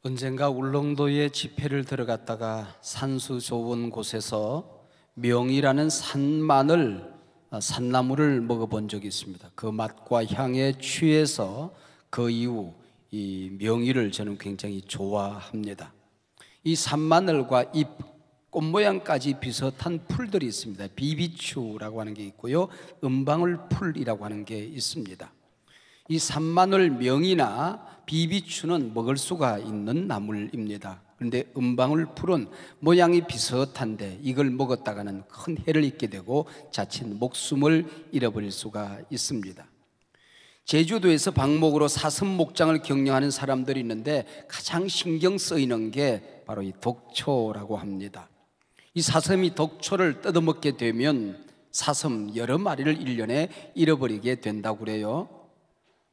언젠가 울릉도에 집회를 들어갔다가 산수 좋은 곳에서 명이라는 산나물을 먹어본 적이 있습니다. 그 맛과 향에 취해서 그 이후 이 명이를 저는 굉장히 좋아합니다. 이 산마늘과 잎, 꽃 모양까지 비슷한 풀들이 있습니다. 비비추라고 하는 게 있고요, 은방울풀이라고 하는 게 있습니다. 이 산마늘, 명이나 비비추는 먹을 수가 있는 나물입니다. 그런데 은방울풀은 모양이 비슷한데 이걸 먹었다가는 큰 해를 입게 되고 자칫 목숨을 잃어버릴 수가 있습니다. 제주도에서 방목으로 사슴 목장을 경영하는 사람들이 있는데 가장 신경 쓰이는 게 바로 이 독초라고 합니다. 이 사슴이 독초를 뜯어먹게 되면 사슴 여러 마리를 1년에 잃어버리게 된다고 그래요.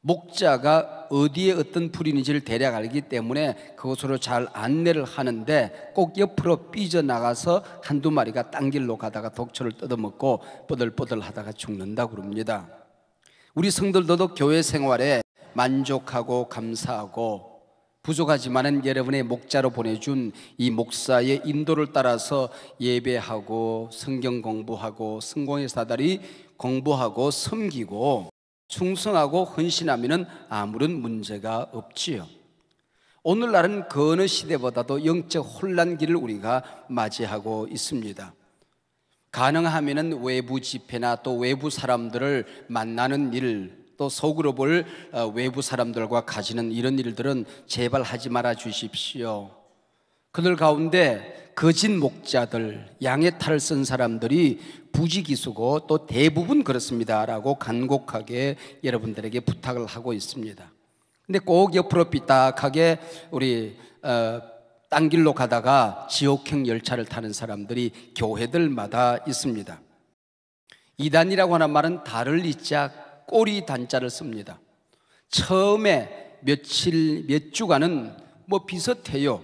목자가 어디에 어떤 풀이는지를 대략 알기 때문에 그곳으로 잘 안내를 하는데 꼭 옆으로 삐져나가서 한두 마리가 딴 길로 가다가 독초를 뜯어먹고 뻐들뻐들 하다가 죽는다고 그럽니다. 우리 성도들도 교회 생활에 만족하고 감사하고 부족하지만은 여러분의 목자로 보내준 이 목사의 인도를 따라서 예배하고 성경 공부하고 성공의 사다리 공부하고 섬기고 충성하고 헌신하면 아무런 문제가 없지요. 오늘날은 그 어느 시대보다도 영적 혼란기를 우리가 맞이하고 있습니다. 가능하면 외부 집회나 또 외부 사람들을 만나는 일, 또 속으로 볼 외부 사람들과 가지는 이런 일들은 제발 하지 말아 주십시오. 그들 가운데 거짓 목자들, 양의 탈을 쓴 사람들이 부지기수고 또 대부분 그렇습니다라고 간곡하게 여러분들에게 부탁을 하고 있습니다. 근데 꼭 옆으로 삐딱하게 우리 딴 길로 가다가 지옥행 열차를 타는 사람들이 교회들마다 있습니다. 이단이라고 하는 말은 달을 이자 꼬리 단자를 씁니다. 처음에 몇 주간은 비슷해요.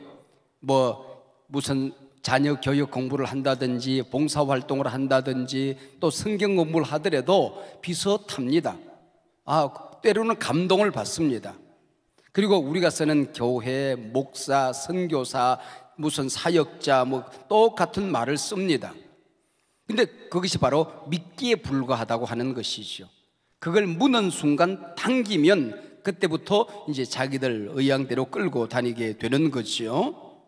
무슨 자녀 교육 공부를 한다든지 봉사활동을 한다든지 또 성경 공부를 하더라도 비슷합니다. 때로는 감동을 받습니다. 그리고 우리가 쓰는 교회, 목사, 선교사, 무슨 사역자 똑같은 말을 씁니다. 근데 그것이 바로 믿기에 불과하다고 하는 것이죠. 그걸 무는 순간 당기면 그때부터 이제 자기들 의향대로 끌고 다니게 되는 거죠.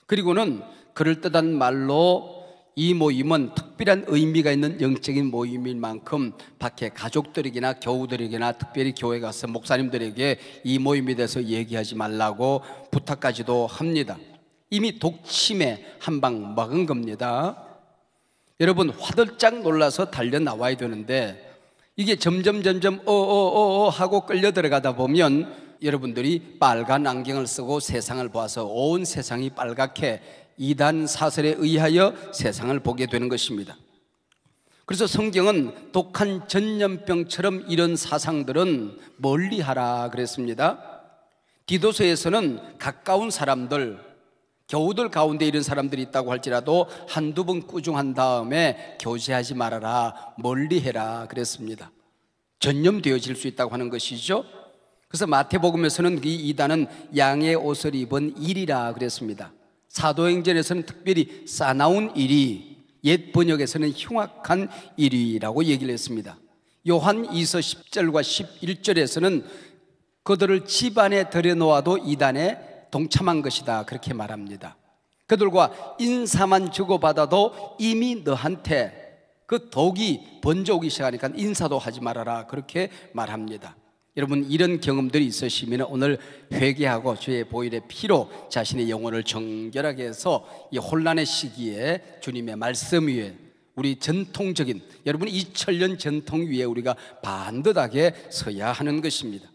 그리고는 그럴듯한 말로 이 모임은 특별한 의미가 있는 영적인 모임인 만큼 밖에 가족들에게나 교우들에게나 특별히 교회 가서 목사님들에게 이 모임에 대해서 얘기하지 말라고 부탁까지도 합니다. 이미 독침에 한 방 먹은 겁니다. 여러분, 화들짝 놀라서 달려 나와야 되는데 이게 점점 하고 끌려 들어가다 보면 여러분들이 빨간 안경을 쓰고 세상을 봐서 온 세상이 빨갛게 이단 사설에 의하여 세상을 보게 되는 것입니다. 그래서 성경은 독한 전염병처럼 이런 사상들은 멀리하라 그랬습니다. 디도서에서는 가까운 사람들, 교우들 가운데 이런 사람들이 있다고 할지라도 한두 번 꾸중한 다음에 교제하지 말아라, 멀리해라 그랬습니다. 전염되어질 수 있다고 하는 것이죠. 그래서 마태복음에서는 이 이단은 양의 옷을 입은 일이라 그랬습니다. 사도행전에서는 특별히 싸나운 일이, 옛 번역에서는 흉악한 일이라고 얘기를 했습니다. 요한 2서 10절과 11절에서는 그들을 집안에 들여놓아도 이단에 동참한 것이다 그렇게 말합니다. 그들과 인사만 주고받아도 이미 너한테 그 독이 번져오기 시작하니까 인사도 하지 말아라 그렇게 말합니다. 여러분, 이런 경험들이 있으시면 오늘 회개하고 주의 보혈의 피로 자신의 영혼을 정결하게 해서 이 혼란의 시기에 주님의 말씀 위에 우리 전통적인 여러분 2000년 전통 위에 우리가 반듯하게 서야 하는 것입니다.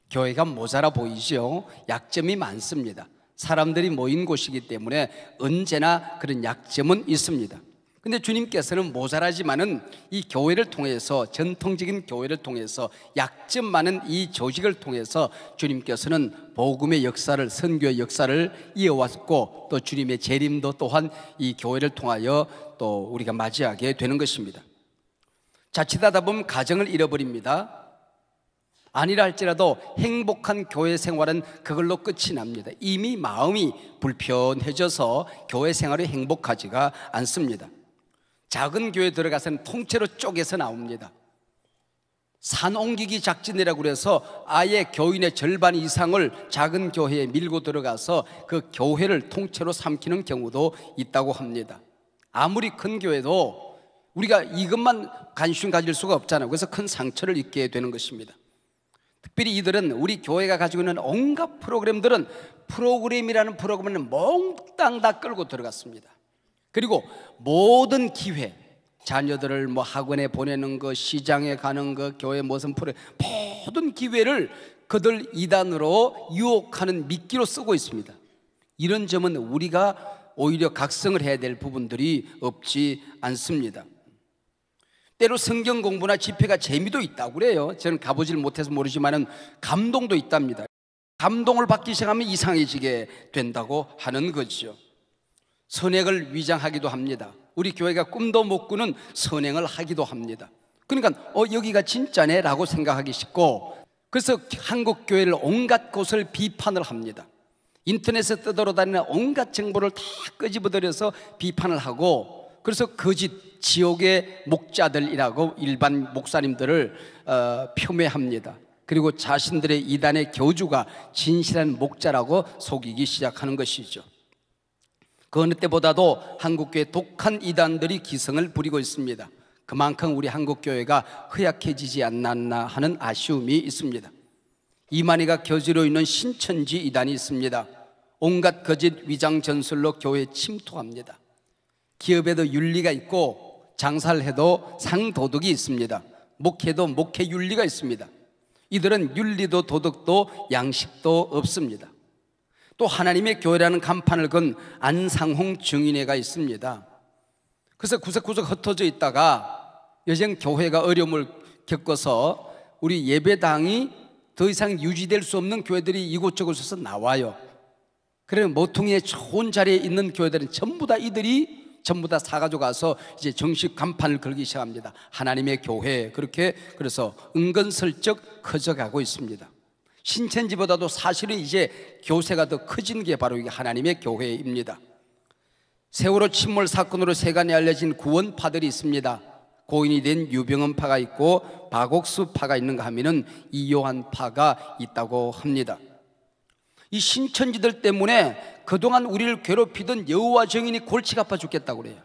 교회가 모자라 보이죠? 약점이 많습니다. 사람들이 모인 곳이기 때문에 언제나 그런 약점은 있습니다. 근데 주님께서는 모자라지만은 이 교회를 통해서, 전통적인 교회를 통해서, 약점 많은 이 조직을 통해서 주님께서는 복음의 역사를, 선교의 역사를 이어왔고 또 주님의 재림도 또한 이 교회를 통하여 또 우리가 맞이하게 되는 것입니다. 자칫하다 보면 가정을 잃어버립니다. 아니라 할지라도 행복한 교회 생활은 그걸로 끝이 납니다. 이미 마음이 불편해져서 교회 생활이 행복하지가 않습니다. 작은 교회 들어가서는 통째로 쪼개서 나옵니다. 산 옮기기 작전이라고 그래서 아예 교인의 절반 이상을 작은 교회에 밀고 들어가서 그 교회를 통째로 삼키는 경우도 있다고 합니다. 아무리 큰 교회도 우리가 이것만 관심 가질 수가 없잖아요. 그래서 큰 상처를 입게 되는 것입니다. 특별히 이들은 우리 교회가 가지고 있는 온갖 프로그램들은 프로그램이라는 프로그램을 몽땅 다 끌고 들어갔습니다. 그리고 모든 기회, 자녀들을 뭐 학원에 보내는 거, 시장에 가는 거, 교회 무슨 프로그램, 모든 기회를 그들 이단으로 유혹하는 미끼로 쓰고 있습니다. 이런 점은 우리가 오히려 각성을 해야 될 부분들이 없지 않습니다. 때로 성경 공부나 집회가 재미도 있다고 그래요. 저는 가보질 못해서 모르지만 감동도 있답니다. 감동을 받기 시작하면 이상해지게 된다고 하는 거죠. 선행을 위장하기도 합니다. 우리 교회가 꿈도 못 꾸는 선행을 하기도 합니다. 그러니까 여기가 진짜네 라고 생각하기 쉽고, 그래서 한국 교회를 온갖 곳을 비판을 합니다. 인터넷에 떠돌아다니는 온갖 정보를 다 끄집어들여서 비판을 하고, 그래서 거짓 지옥의 목자들이라고 일반 목사님들을 폄훼합니다. 그리고 자신들의 이단의 교주가 진실한 목자라고 속이기 시작하는 것이죠. 그 어느 때보다도 한국교회 독한 이단들이 기승을 부리고 있습니다. 그만큼 우리 한국교회가 허약해지지 않았나 하는 아쉬움이 있습니다. 이만희가 교주로 있는 신천지 이단이 있습니다. 온갖 거짓 위장 전술로 교회에 침투합니다. 기업에도 윤리가 있고 장사를 해도 상도덕이 있습니다. 목회도 목회 윤리가 있습니다. 이들은 윤리도 도덕도 양식도 없습니다. 또 하나님의 교회라는 간판을 건 안상홍 증인회가 있습니다. 그래서 구석구석 흩어져 있다가 여전 교회가 어려움을 겪어서 우리 예배당이 더 이상 유지될 수 없는 교회들이 이곳저곳에서 나와요. 그래서 모퉁이에 좋은 자리에 있는 교회들은 전부 다 이들이 전부 다 사가지고 가서 이제 정식 간판을 걸기 시작합니다. 하나님의 교회. 그렇게 그래서 은근슬쩍 커져가고 있습니다. 신천지보다도 사실은 이제 교세가 더 커진 게 바로 이게 하나님의 교회입니다. 세월호 침몰 사건으로 세간에 알려진 구원파들이 있습니다. 고인이 된 유병헌파가 있고 박옥수파가 있는가 하면은 이요한파가 있다고 합니다. 이 신천지들 때문에 그동안 우리를 괴롭히던 여호와 증인이 골치가 아파 죽겠다고 그래요.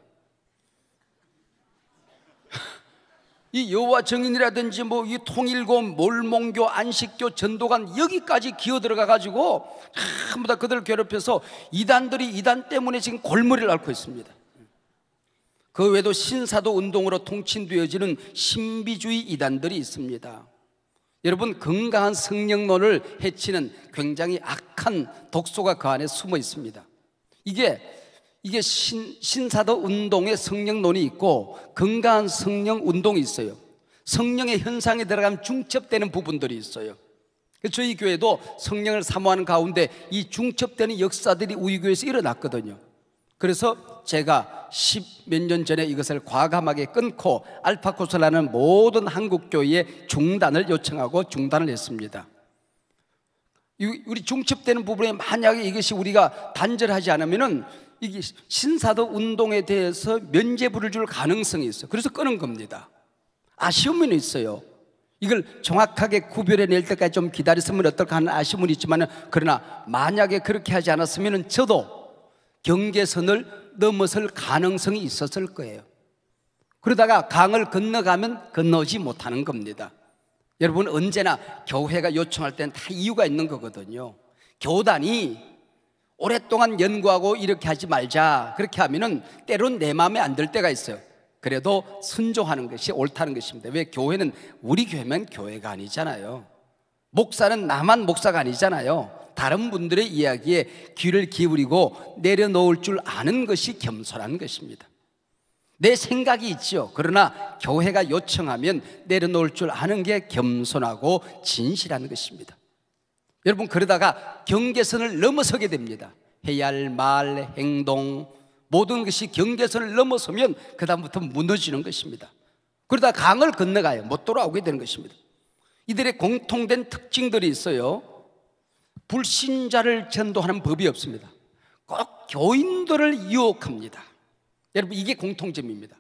이 여호와 증인이라든지 뭐 이 통일교, 몰몬교, 안식교, 전도관 여기까지 기어 들어가 가지고 전부 다 그들을 괴롭혀서 이단들이 이단 때문에 지금 골머리를 앓고 있습니다. 그 외에도 신사도 운동으로 통칭되어지는 신비주의 이단들이 있습니다. 여러분, 건강한 성령론을 해치는 굉장히 악한 독소가 그 안에 숨어 있습니다. 이게 신사도 운동의 성령론이 있고 건강한 성령 운동이 있어요. 성령의 현상에 들어가면 중첩되는 부분들이 있어요. 저희 교회도 성령을 사모하는 가운데 이 중첩되는 역사들이 우리 교회에서 일어났거든요. 그래서 제가 10몇 년 전에 이것을 과감하게 끊고 알파코스라는 모든 한국교회의 중단을 요청하고 중단을 했습니다. 우리 중첩되는 부분에 만약에 이것이 우리가 단절하지 않으면은 이게 신사도 운동에 대해서 면죄부를 줄 가능성이 있어요. 그래서 끊은 겁니다. 아쉬움은 있어요. 이걸 정확하게 구별해낼 때까지 좀 기다렸으면 어떨까 하는 아쉬움은 있지만, 그러나 만약에 그렇게 하지 않았으면 저도 경계선을 넘어설 가능성이 있었을 거예요. 그러다가 강을 건너가면 건너지 못하는 겁니다. 여러분, 언제나 교회가 요청할 때는 다 이유가 있는 거거든요. 교단이 오랫동안 연구하고 이렇게 하지 말자 그렇게 하면은 때론 내 마음에 안 들 때가 있어요. 그래도 순종하는 것이 옳다는 것입니다. 왜? 교회는 우리 교회만 교회가 아니잖아요. 목사는 나만 목사가 아니잖아요. 다른 분들의 이야기에 귀를 기울이고 내려놓을 줄 아는 것이 겸손한 것입니다. 내 생각이 있죠. 그러나 교회가 요청하면 내려놓을 줄 아는 게 겸손하고 진실한 것입니다. 여러분, 그러다가 경계선을 넘어서게 됩니다. 해야 할 말, 행동, 모든 것이 경계선을 넘어서면 그 다음부터 무너지는 것입니다. 그러다 강을 건너가요. 못 돌아오게 되는 것입니다. 이들의 공통된 특징들이 있어요. 불신자를 전도하는 법이 없습니다. 꼭 교인들을 유혹합니다. 여러분, 이게 공통점입니다.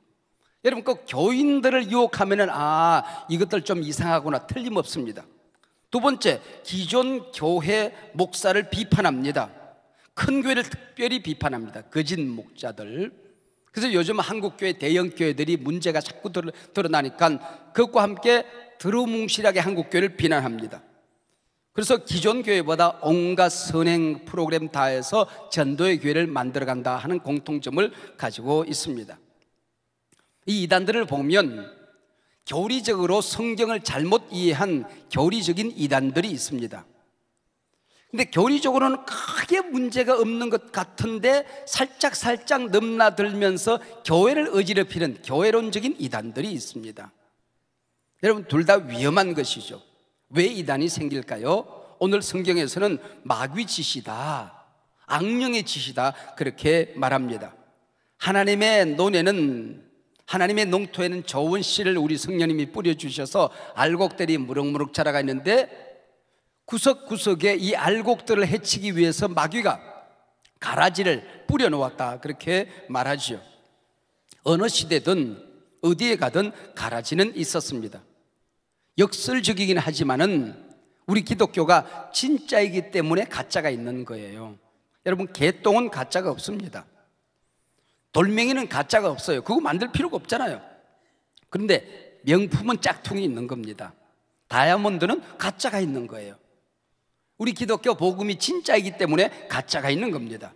여러분, 꼭 교인들을 유혹하면은 이것들 좀 이상하구나, 틀림없습니다. 두 번째, 기존 교회 목사를 비판합니다. 큰 교회를 특별히 비판합니다. 거짓 목자들. 그래서 요즘 한국교회 대형 교회들이 문제가 자꾸 드러나니까 그것과 함께 두루뭉실하게 한국교회를 비난합니다. 그래서 기존 교회보다 온갖 선행 프로그램 다 해서 전도의 교회를 만들어간다 하는 공통점을 가지고 있습니다. 이 이단들을 보면 교리적으로 성경을 잘못 이해한 교리적인 이단들이 있습니다. 근데 교리적으로는 크게 문제가 없는 것 같은데 살짝 넘나들면서 교회를 어지럽히는 교회론적인 이단들이 있습니다. 여러분, 둘 다 위험한 것이죠. 왜 이단이 생길까요? 오늘 성경에서는 마귀 짓이다, 악령의 짓이다, 그렇게 말합니다. 하나님의 논에는, 하나님의 농토에는 좋은 씨를 우리 성령님이 뿌려주셔서 알곡들이 무럭무럭 자라가 있는데 구석구석에 이 알곡들을 해치기 위해서 마귀가 가라지를 뿌려놓았다, 그렇게 말하죠. 어느 시대든 어디에 가든 가라지는 있었습니다. 역설적이긴 하지만은 우리 기독교가 진짜이기 때문에 가짜가 있는 거예요. 여러분, 개똥은 가짜가 없습니다. 돌멩이는 가짜가 없어요. 그거 만들 필요가 없잖아요. 그런데 명품은 짝퉁이 있는 겁니다. 다이아몬드는 가짜가 있는 거예요. 우리 기독교 복음이 진짜이기 때문에 가짜가 있는 겁니다.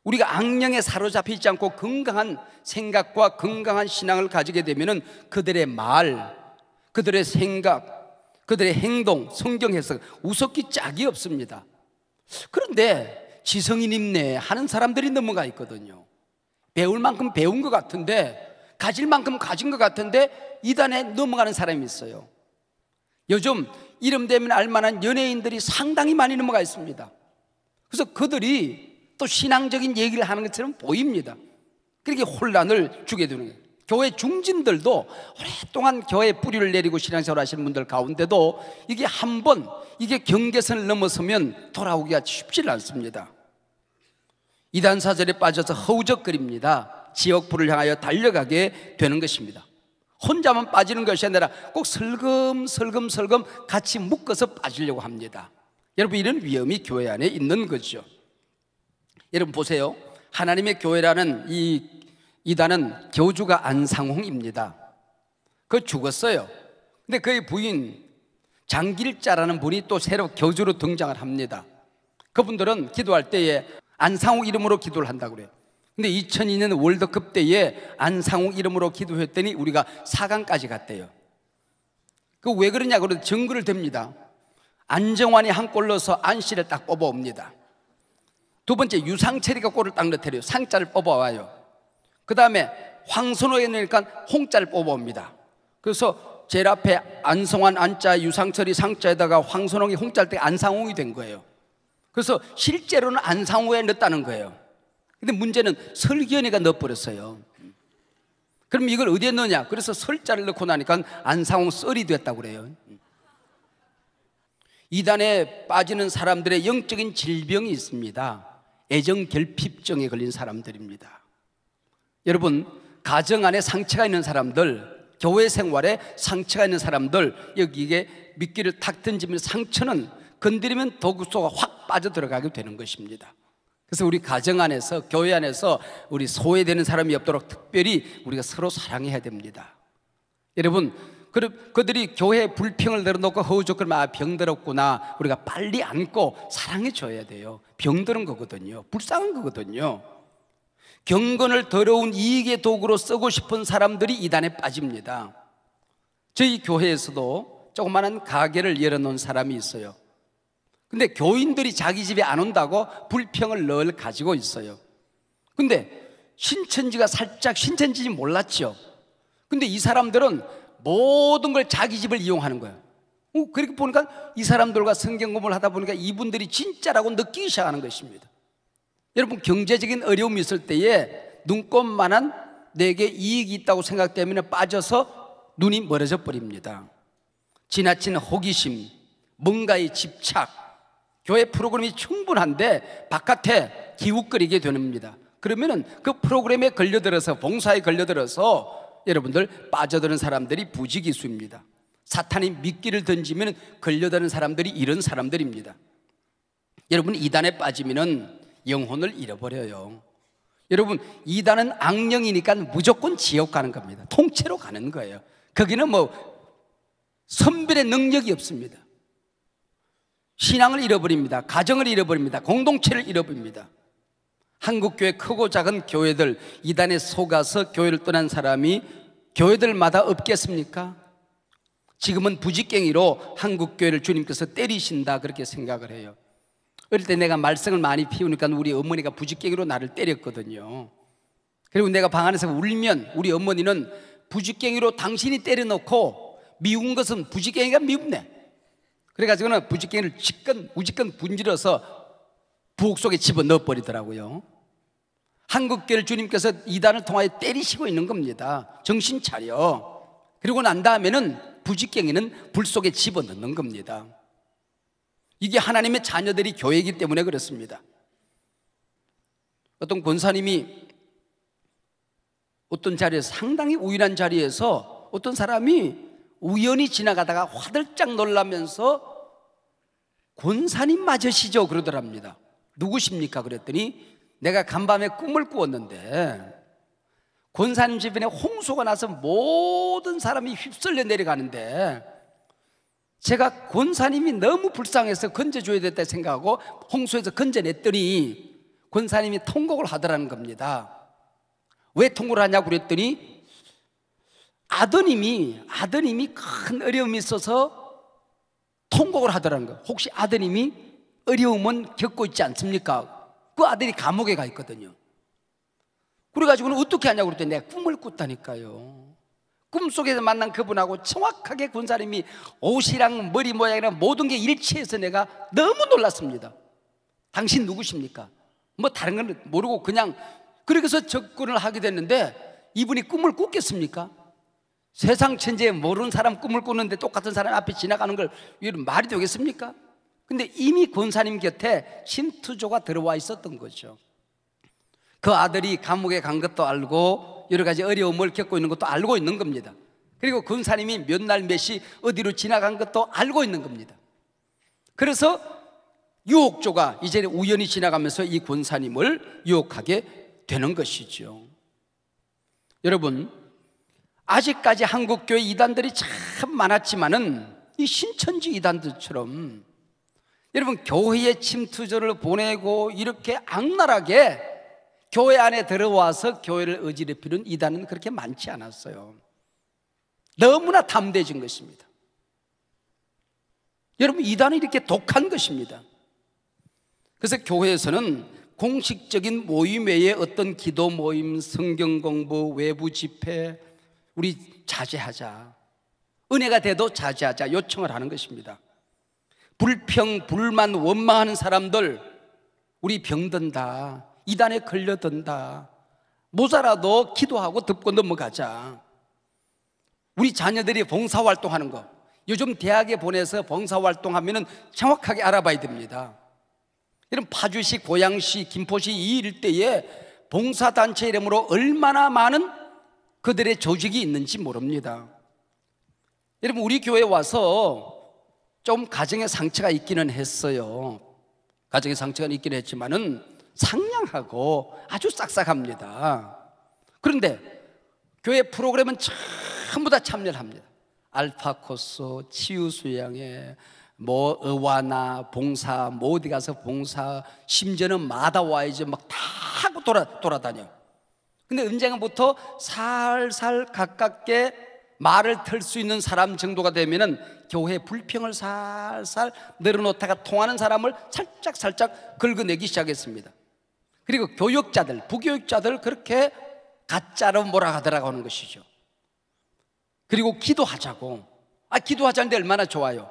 우리가 악령에 사로잡히지 않고 건강한 생각과 건강한 신앙을 가지게 되면은 그들의 말, 그들의 생각, 그들의 행동, 성경 해석 우습기 짝이 없습니다. 그런데 지성인 입네 하는 사람들이 넘어가 있거든요. 배울 만큼 배운 것 같은데, 가질 만큼 가진 것 같은데 이단에 넘어가는 사람이 있어요. 요즘 이름 되면 알만한 연예인들이 상당히 많이 넘어가 있습니다. 그래서 그들이 또 신앙적인 얘기를 하는 것처럼 보입니다. 그렇게 혼란을 주게 되는 거예요. 교회 중진들도 오랫동안 교회에 뿌리를 내리고 신앙생활 하시는 분들 가운데도 이게 한번 이게 경계선을 넘어서면 돌아오기가 쉽지 않습니다. 이단 사절에 빠져서 허우적거립니다. 지옥불을 향하여 달려가게 되는 것입니다. 혼자만 빠지는 것이 아니라 꼭 슬금슬금 같이 묶어서 빠지려고 합니다. 여러분, 이런 위험이 교회 안에 있는 거죠. 여러분 보세요. 하나님의 교회라는 이 이단은 교주가 안상홍입니다. 그 죽었어요. 근데 그의 부인 장길자라는 분이 또 새로 교주로 등장을 합니다. 그분들은 기도할 때에 안상홍 이름으로 기도를 한다고 그래요. 근데 2002년 월드컵 때에 안상홍 이름으로 기도했더니 우리가 4강까지 갔대요. 그 왜 그러냐고 그러면 증거를 댑니다. 안정환이 한 골 넣어서 안씨를 딱 뽑아옵니다. 두 번째 유상철이가 골을 딱 넣더래요. 상자를 뽑아와요. 그 다음에 황선호에 넣으니까 홍자를 뽑아옵니다. 그래서 제일 앞에 안성환 안자, 유상철이 상자에다가 황선홍이 홍자일 때 안상홍이 된 거예요. 그래서 실제로는 안상홍에 넣었다는 거예요. 근데 문제는 설기현이가 넣어버렸어요. 그럼 이걸 어디에 넣냐? 그래서 설자를 넣고 나니까 안상홍 썰이 됐다고 그래요. 이단에 빠지는 사람들의 영적인 질병이 있습니다. 애정결핍증에 걸린 사람들입니다. 여러분, 가정 안에 상처가 있는 사람들, 교회 생활에 상처가 있는 사람들, 여기에 미끼를 탁 던지면 상처는 건드리면 도구소가 확 빠져들어가게 되는 것입니다. 그래서 우리 가정 안에서, 교회 안에서 우리 소외되는 사람이 없도록 특별히 우리가 서로 사랑해야 됩니다. 여러분, 그들이 교회에 불평을 내려놓고 허우적거리면 병들었구나, 우리가 빨리 안고 사랑해 줘야 돼요. 병드는 거거든요. 불쌍한 거거든요. 경건을 더러운 이익의 도구로 쓰고 싶은 사람들이 이단에 빠집니다. 저희 교회에서도 조그마한 가게를 열어놓은 사람이 있어요. 근데 교인들이 자기 집에 안 온다고 불평을 늘 가지고 있어요. 근데 신천지가 살짝 신천지인지 몰랐죠. 근데 이 사람들은 모든 걸 자기 집을 이용하는 거예요. 그렇게 보니까 이 사람들과 성경 공부를 하다 보니까 이분들이 진짜라고 느끼기 시작하는 것입니다. 여러분, 경제적인 어려움이 있을 때에 눈꼽만한 내게 이익이 있다고 생각되면 빠져서 눈이 멀어져 버립니다. 지나친 호기심, 뭔가에 집착, 교회 프로그램이 충분한데 바깥에 기웃거리게 됩니다. 그러면은 그 프로그램에 걸려들어서, 봉사에 걸려들어서 여러분들 빠져드는 사람들이 부지기수입니다. 사탄이 미끼를 던지면 걸려드는 사람들이 이런 사람들입니다. 여러분, 이단에 빠지면은 영혼을 잃어버려요. 여러분, 이단은 악령이니까 무조건 지옥 가는 겁니다. 통째로 가는 거예요. 거기는 선별의 능력이 없습니다. 신앙을 잃어버립니다. 가정을 잃어버립니다. 공동체를 잃어버립니다. 한국교회 크고 작은 교회들, 이단에 속아서 교회를 떠난 사람이 교회들마다 없겠습니까? 지금은 부직갱이로 한국교회를 주님께서 때리신다, 그렇게 생각을 해요. 어릴 때 내가 말썽을 많이 피우니까 우리 어머니가 부직갱이로 나를 때렸거든요. 그리고 내가 방 안에서 울면 우리 어머니는 부직갱이로 당신이 때려놓고 미운 것은 부직갱이가 미웠네. 그래가지고는 부직갱이를 우직건 분질러서 부엌 속에 집어넣어 버리더라고요. 한국교회를 주님께서 이단을 통하여 때리시고 있는 겁니다. 정신 차려. 그리고 난 다음에는 부직갱이는 불 속에 집어넣는 겁니다. 이게 하나님의 자녀들이 교회이기 때문에 그렇습니다. 어떤 권사님이 어떤 자리에서, 상당히 우연한 자리에서 어떤 사람이 우연히 지나가다가 화들짝 놀라면서 권사님 맞으시죠? 그러더랍니다. 누구십니까? 그랬더니 내가 간밤에 꿈을 꾸었는데 권사님 주변에 홍수가 나서 모든 사람이 휩쓸려 내려가는데 제가 권사님이 너무 불쌍해서 건져줘야 됐다 생각하고 홍수에서 건져냈더니 권사님이 통곡을 하더라는 겁니다. 왜 통곡을 하냐고 그랬더니 아드님이 큰 어려움이 있어서 통곡을 하더라는 거예요. 혹시 아드님이 어려움은 겪고 있지 않습니까? 그 아들이 감옥에 가 있거든요. 그래가지고는 어떻게 하냐고 그랬더니 내가 꿈을 꿨다니까요. 꿈속에서 만난 그분하고 정확하게 권사님이 옷이랑 머리 모양이랑 모든 게 일치해서 내가 너무 놀랐습니다. 당신 누구십니까? 다른 건 모르고 그냥 그래서 접근을 하게 됐는데 이분이 꿈을 꿨겠습니까? 세상 천지에 모르는 사람 꿈을 꾸는데 똑같은 사람 앞에 지나가는 걸 말이 되겠습니까? 근데 이미 권사님 곁에 심투조가 들어와 있었던 거죠. 그 아들이 감옥에 간 것도 알고 여러 가지 어려움을 겪고 있는 것도 알고 있는 겁니다. 그리고 권사님이 몇 날 몇 시 어디로 지나간 것도 알고 있는 겁니다. 그래서 유혹조가 이제 우연히 지나가면서 이 권사님을 유혹하게 되는 것이죠. 여러분, 아직까지 한국교회 이단들이 참 많았지만은 이 신천지 이단들처럼 여러분 교회에 침투조를 보내고 이렇게 악랄하게 교회 안에 들어와서 교회를 어지럽히는 이단은 그렇게 많지 않았어요. 너무나 담대해진 것입니다. 여러분, 이단은 이렇게 독한 것입니다. 그래서 교회에서는 공식적인 모임 외에 어떤 기도 모임, 성경 공부, 외부 집회 우리 자제하자, 은혜가 돼도 자제하자 요청을 하는 것입니다. 불평, 불만, 원망하는 사람들 우리 병든다, 이단에 걸려든다, 모자라도 기도하고 덮고 넘어가자. 우리 자녀들이 봉사활동하는 거, 요즘 대학에 보내서 봉사활동하면 정확하게 알아봐야 됩니다. 이런 파주시, 고양시, 김포시 이 일대에 봉사단체 이름으로 얼마나 많은 그들의 조직이 있는지 모릅니다. 여러분, 우리 교회에 와서 좀 가정의 상처가 있기는 했어요. 가정의 상처가 있기는 했지만은 상냥하고 아주 싹싹합니다. 그런데 교회 프로그램은 전부 다 참여를 합니다. 알파 코스, 치유 수양회, 의와나 봉사, 어디 가서 봉사, 심지어는 마다 와야지 막 다 하고 돌아다녀. 근데 언젠가부터 살살 가깝게 말을 털 수 있는 사람 정도가 되면은 교회 불평을 살살 늘어놓다가 통하는 사람을 살짝 긁어내기 시작했습니다. 그리고 교육자들, 부교육자들 그렇게 가짜로 몰아가더라고 하는 것이죠. 그리고 기도하자고. 기도하자는데 얼마나 좋아요.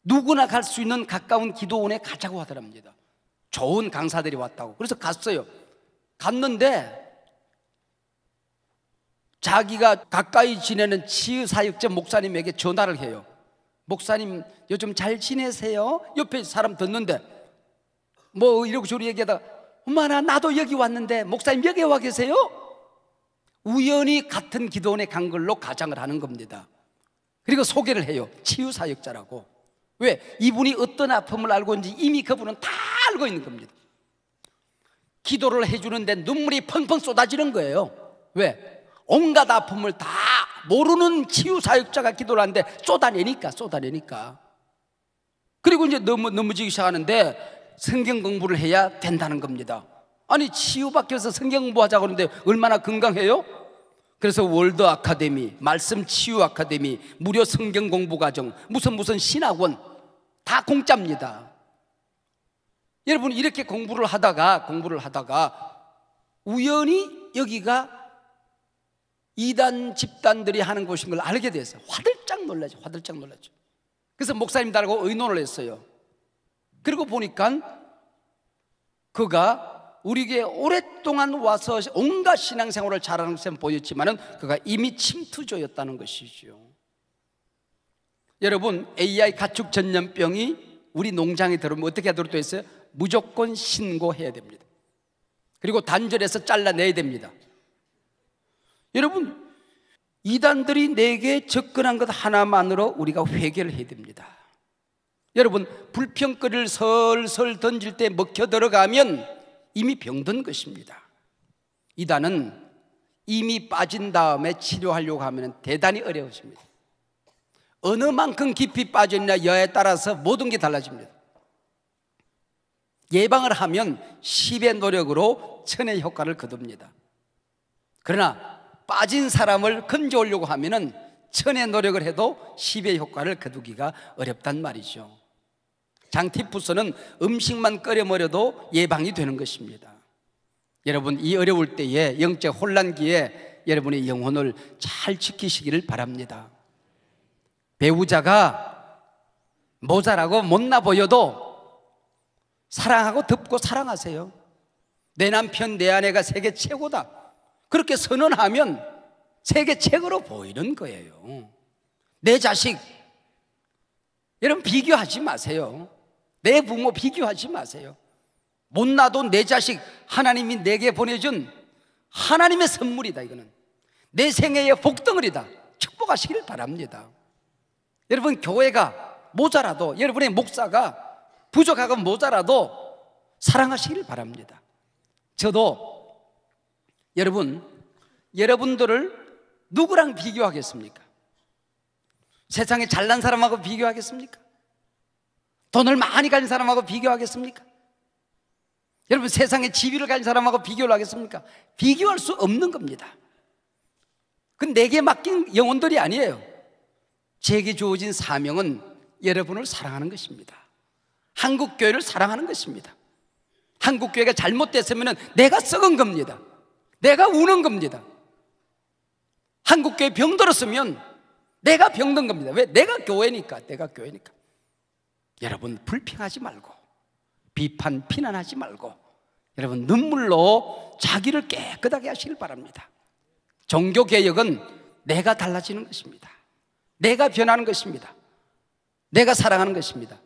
누구나 갈 수 있는 가까운 기도원에 가자고 하더랍니다. 좋은 강사들이 왔다고. 그래서 갔어요. 갔는데 자기가 가까이 지내는 치유사역자 목사님에게 전화를 해요. 목사님 요즘 잘 지내세요? 옆에 사람 듣는데 뭐 이러고 저러고 얘기하다가 엄마나 나도 여기 왔는데 목사님 여기 와 계세요? 우연히 같은 기도원에 간 걸로 가장을 하는 겁니다. 그리고 소개를 해요. 치유사역자라고. 왜? 이분이 어떤 아픔을 알고 있는지 이미 그분은 다 알고 있는 겁니다. 기도를 해주는데 눈물이 펑펑 쏟아지는 거예요. 왜? 온갖 아픔을 다 모르는 치유사역자가 기도를 하는데 쏟아내니까. 그리고 이제 넘어지기 시작하는데 성경 공부를 해야 된다는 겁니다. 아니 치유받기 위해서 성경 공부하자고 하는데 얼마나 건강해요? 그래서 월드 아카데미, 말씀 치유 아카데미, 무료 성경 공부 과정, 무슨 신학원 다 공짜입니다. 여러분 이렇게 공부를 하다가 우연히 여기가 이단 집단들이 하는 곳인 걸 알게 됐어요. 화들짝 놀라죠. 그래서 목사님들하고 의논을 했어요. 그리고 보니까 그가 우리 교회에 오랫동안 와서 온갖 신앙생활을 잘하는 것은 보였지만은 그가 이미 침투조였다는 것이죠. 여러분 AI 가축 전염병이 우리 농장에 들어오면 어떻게 하도록 되어 있어요? 무조건 신고해야 됩니다. 그리고 단절해서 잘라내야 됩니다. 여러분 이단들이 내게 접근한 것 하나만으로 우리가 회개를 해야 됩니다. 여러분 불평거리를 설설 던질 때 먹혀 들어가면 이미 병든 것입니다. 이단은 이미 빠진 다음에 치료하려고 하면 대단히 어려워집니다. 어느 만큼 깊이 빠졌냐에 따라서 모든 게 달라집니다. 예방을 하면 10의 노력으로 1000의 효과를 거둡니다. 그러나 빠진 사람을 건져오려고 하면 1000의 노력을 해도 10의 효과를 거두기가 어렵단 말이죠. 장티푸스는 음식만 끓여 먹어도 예방이 되는 것입니다. 여러분 이 어려울 때에 영적 혼란기에 여러분의 영혼을 잘 지키시기를 바랍니다. 배우자가 모자라고 못나 보여도 사랑하고 덮고 사랑하세요. 내 남편 내 아내가 세계 최고다 그렇게 선언하면 세계 최고로 보이는 거예요. 내 자식 여러분 비교하지 마세요. 내 부모 비교하지 마세요. 못나도 내 자식 하나님이 내게 보내준 하나님의 선물이다. 이거는 내 생애의 복덩어리다. 축복하시길 바랍니다. 여러분 교회가 모자라도 여러분의 목사가 부족하고 모자라도 사랑하시길 바랍니다. 저도 여러분들을 누구랑 비교하겠습니까? 세상에 잘난 사람하고 비교하겠습니까? 돈을 많이 가진 사람하고 비교하겠습니까? 여러분 세상에 지위를 가진 사람하고 비교를 하겠습니까? 비교할 수 없는 겁니다. 그건 내게 맡긴 영혼들이 아니에요. 제게 주어진 사명은 여러분을 사랑하는 것입니다. 한국교회를 사랑하는 것입니다. 한국교회가 잘못됐으면 내가 썩은 겁니다. 내가 우는 겁니다. 한국교회 병들었으면 내가 병든 겁니다. 왜? 내가 교회니까. 여러분 불평하지 말고 비난하지 말고 여러분 눈물로 자기를 깨끗하게 하시길 바랍니다. 종교개혁은 내가 달라지는 것입니다. 내가 변하는 것입니다. 내가 사랑하는 것입니다.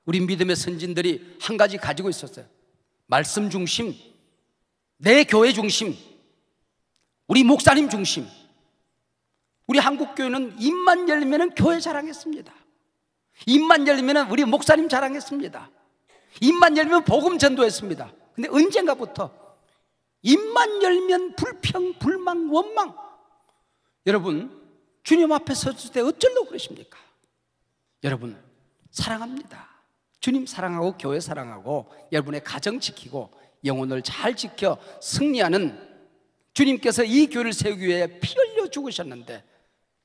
우리 믿음의 선진들이 한 가지 가지고 있었어요. 말씀 중심, 내 교회 중심, 우리 목사님 중심. 우리 한국교회는 입만 열리면 교회 자랑했습니다. 입만 열리면 우리 목사님 자랑했습니다. 입만 열면 복음 전도했습니다. 근데 언젠가부터 입만 열면 불평, 불만, 원망. 여러분 주님 앞에 섰을 때 어쩌려고 그러십니까? 여러분 사랑합니다. 주님 사랑하고 교회 사랑하고 여러분의 가정 지키고 영혼을 잘 지켜 승리하는 주님께서 이 교회를 세우기 위해 피 흘려 죽으셨는데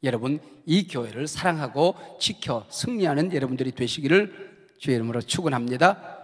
여러분 이 교회를 사랑하고 지켜 승리하는 여러분들이 되시기를 주의 이름으로 축원합니다.